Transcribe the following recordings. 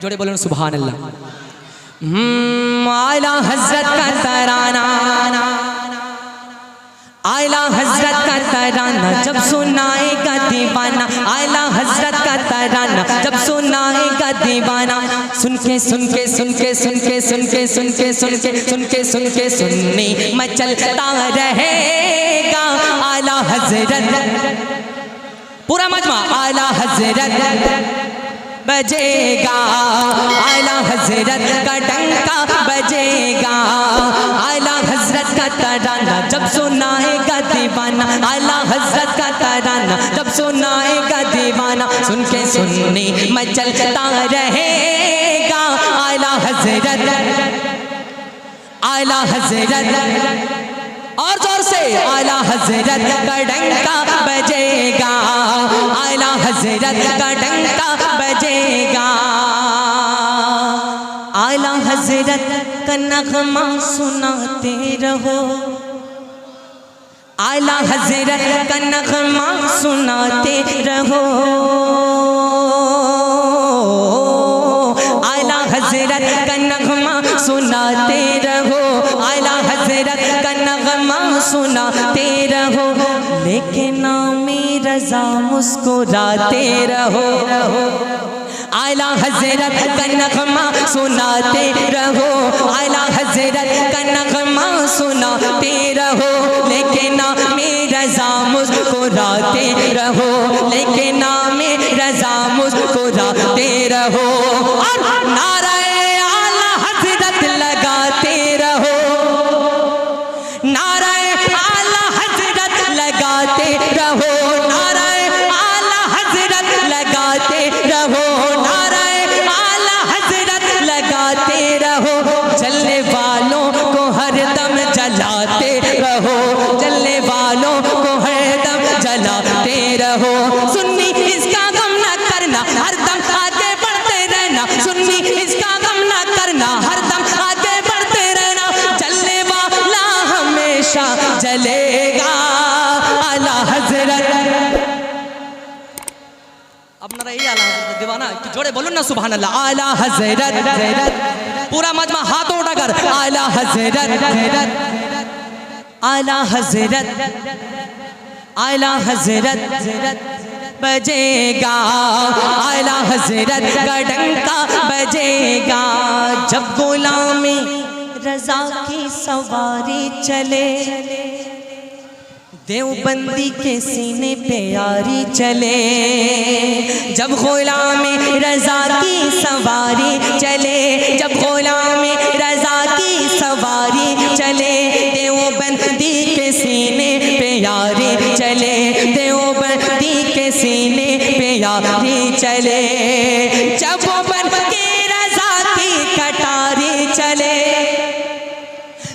जोड़े बोलो सुभान अल्लाह। आला हजरत का तराना, आला हजरत का तराना जब सुनाएगा दीवाना, आला हजरत का तराना जब सुनाएगा दीवाना। सुन के सुन के सुन के सुन के सुन के सुन के सुन के सुन के सुन के सुनने मचलता रहेगा आला हजरत। पूरा मजमा आला हजरत बजेगा, आला हजरत का डंका बजेगा, आला हजरत का तराना जब सुनाएगा दीवाना, आला हजरत का तराना जब सुनाएगा दीवाना। सुन के सुनने मचलता रहेगा आला हजरत, आला हजरत और जोर से आला हजरत का डंका बजेगा, आला हजरत का डंका बजेगा। आला हजरत का नगमा सुनाते रहो, आला हजरत का नगमा सुनाते रहो, आला हजरत का नगमा सुनाते रहो, आला हजरत का नगमा सुनाते रहो। लेकिन नामे रज़ा मुस्कुराते रहो, आला हजरत का नगमा सुनाते रहो, आला हजरत का नगमा सुनाते रहो। लेकिन नामे रज़ा मुस्कुराते रहो, लेकिन नामे रज़ा मुस्कुराते रहो। और नाराए आला हजरत लगाते रहो, नाराए आला हजरत लगाते रहो, नाराए आला हजरत लगाते रहो, नाराए आला हजरत लगाते रहो। जलने वालों को हरदम जलाते रहो, जलने वालों को हरदम जलाते रहो। सुन्नी इसका गम ना करना, हरदम आगे बढ़ते रहना, सुन्नी इसका गम ना करना, हरदम आगे बढ़ते रहना। जलने वाला हमेशा जलेगा आला हजरत। अब ना रही आला हजरत दीवाना कि जोड़े बोलो ना सुभान अल्लाह। आला हजरत, पूरा मजमा हाथों उठाकर आला हजरत, आला हजरत, आला हजरत बजेगा, आला हजरत का डंका बजेगा। जब गुलामी रज़ा की सवारी चले, देवबंदी के सीने पे यारी चले, जब गुलामी रज़ा की सवारी चले, जब गुलामी रज़ा की सवारी चले, देवबंदी के सीने पे यारी चले, देवबंदी के सीने पे यारी चले। जब बन के रज़ा की कटारी चले,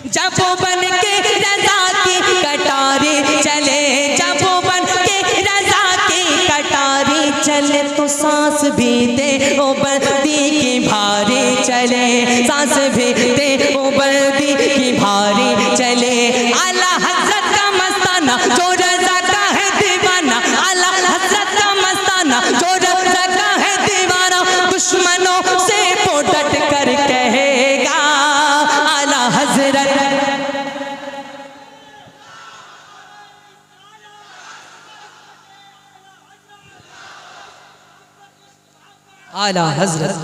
जब बन के रज़ा की कटारी चले, जब बन के रज़ा की कटारी चले, तो सांस भी दे ओ बंदी की भारी चले, सांस भी दे ओ बंदी की भारी चले। आला हजरत का मस्ताना जो रज़ा का है दीवाना, आला हजरत का मस्ताना जो रज़ा का है दीवाना। दुश्मनों से वो डट कर कहेगा आला हजरत, आला हजरत।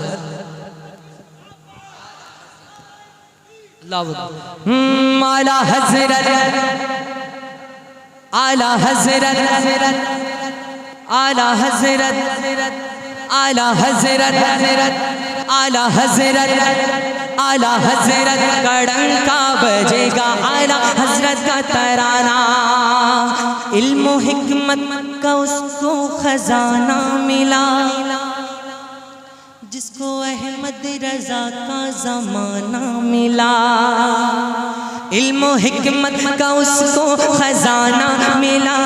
आला हजरत, आला हजरत, आला हजरत, आला हजरत, आला हजरत, आला हजरत का डंका बजेगा, आला हजरत का तराना। इल्म हिकमत का उसको खजाना मिला, जिसको अहमद रज़ा का ज़माना मिला। इल्म हिकमत का उसको खजाना मिला,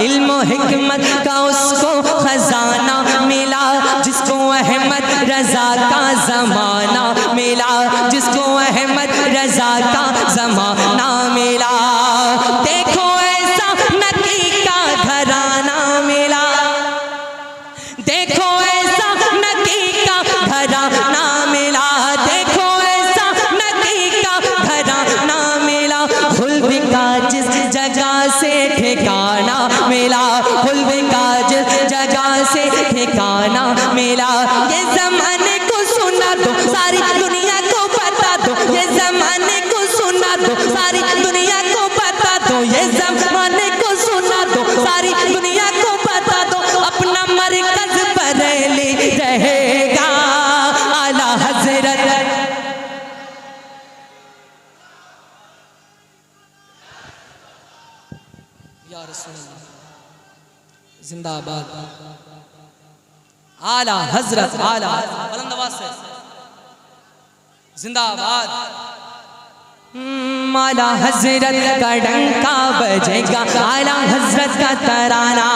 इल्म हिकमत का उसको खजाना मिला, जिसको अहमद रज़ा का ज़माना मिला, जिसको अहमद रज़ा का ज़माना मिला। देखो ऐसा नबी का घराना मिला, देखो ऐसा नकी का घराना मिला, देखो ऐसा नकी का घराना मिला, खुल्द का जिस जगह से ठिकाना मिला, खुल्द का जिस जगह से ठिकाना मिला। ये ज़माने को सुना दो, सारी दुनिया को बता दो, ये ज़माने को सुना दो, सारी दुनिया को बता दो, ये ज़माने को सुना दो, सारी दुनिया को बता दो, अपना मरकज़ बरेली रहेगा आला हज़रत। या रसूल अल्लाह जिंदाबाद, आला हज़रत, आला बुलंद आवाज़ से जिंदाबाद। आला हज़रत का डंका बजेगा, आला हज़रत का तराना,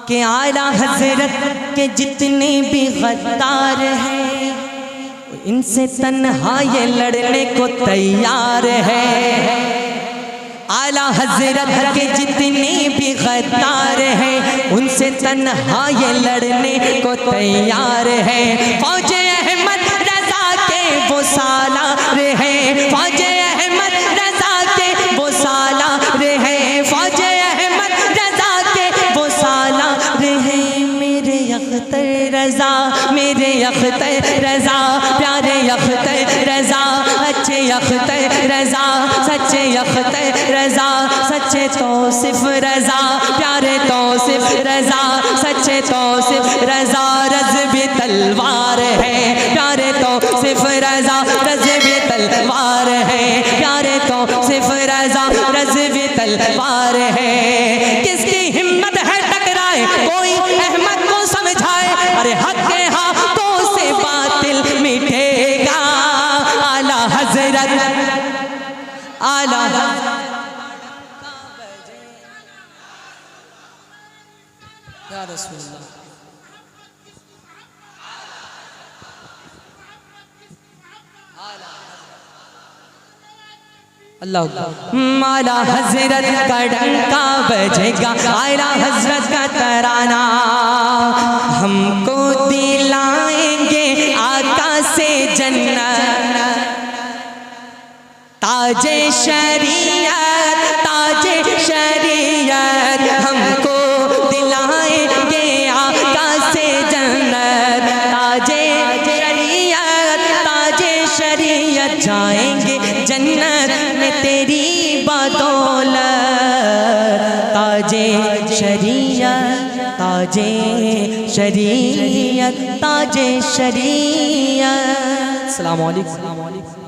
कि आला हज़रत के जितने भी गद्दार हैं इनसे तन्हा ये लड़ने को तैयार है। आला हज़रत के जितने भी गद्दार हैं उनसे तन्हा ये लड़ने को तैयार है। फौजे अहमद रज़ा के वो सालार हैं, फौजे अहमद रज़ा के वो सालार हैं, फौजे अहमद रज़ा के वो सालार हैं। मेरे अख्तर रज़ा, मेरे अख्तर रज़ा, प्यारे अख्तर रज़ा, अच्छे अख्तर रज़ा, सच्चे अख्तर रज़ा, सच्चे तौसिफ रज़ा, प्यारे तौसिफ रज़ा, सच्चे तौसिफ रज़ा, रज़्बे तलवार है, प्यारे तौसिफ रज़ा, रज़्बे तलवार है, प्यारे तौसिफ रज़ा, रज़्बे तलवार है। किसकी हिम्मत है टकराए कोई अहमद को समझाए, अरे हक के हाथों से बातिल मिटेगा आला हज़रत, आला या रसूल अल्लाह। आला हज़रत का डंका बजेगा, आला हज़रत का तराना, हमको दिलाएंगे आका से जन्नत, ताजे शरीयत, ताजे शरीयत, हमको दिलाएंगे आका से जन्नत, ताजे शरीयत, ताजे शरीयत, जाएंगे जन्नत में तेरी बदौलत, ताजे शरीयत, ताजे शरीयत, ताजे शरीयत। अस्सलामु अलैकुम।